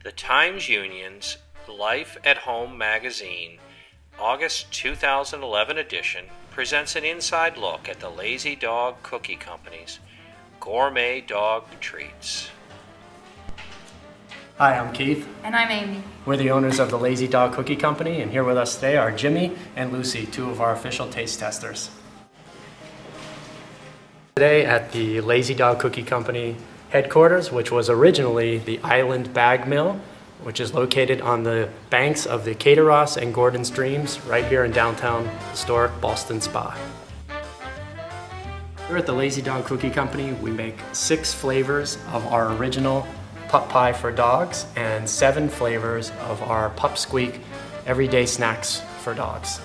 The Times Union's Life at Home magazine, August 2011 edition, presents an inside look at the Lazy Dog Cookie Company's gourmet dog treats. Hi, I'm Keith. And I'm Amy. We're the owners of the Lazy Dog Cookie Company, and here with us today are Jimmy and Lucy, two of our official taste testers. Today at the Lazy Dog Cookie Company headquarters, which was originally the Island Bag Mill, which is located on the banks of the Cateros and Gordon streams right here in downtown historic Ballston Spa. Here at the Lazy Dog Cookie Company, we make 6 flavors of our original pup-pie for dogs and 7 flavors of our Pup Squeak everyday snacks for dogs.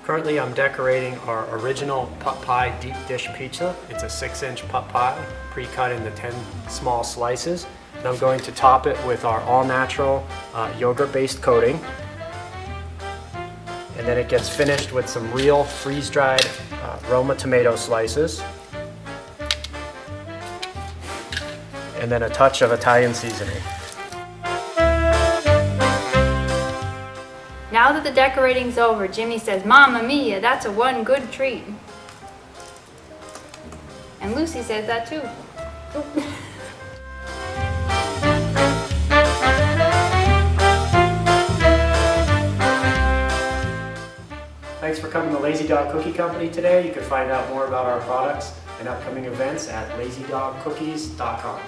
Currently, I'm decorating our original pup-pie deep dish pizza. It's a 6-inch pup-pie, pre-cut into 10 small slices. And I'm going to top it with our all-natural yogurt-based coating. And then it gets finished with some real freeze-dried Roma tomato slices. And then a touch of Italian seasoning. Now that the decorating's over, Jimmy says, "Mamma mia, that's a one good treat." And Lucy says that too. Thanks for coming to Lazy Dog Cookie Company today. You can find out more about our products and upcoming events at lazydogcookies.com.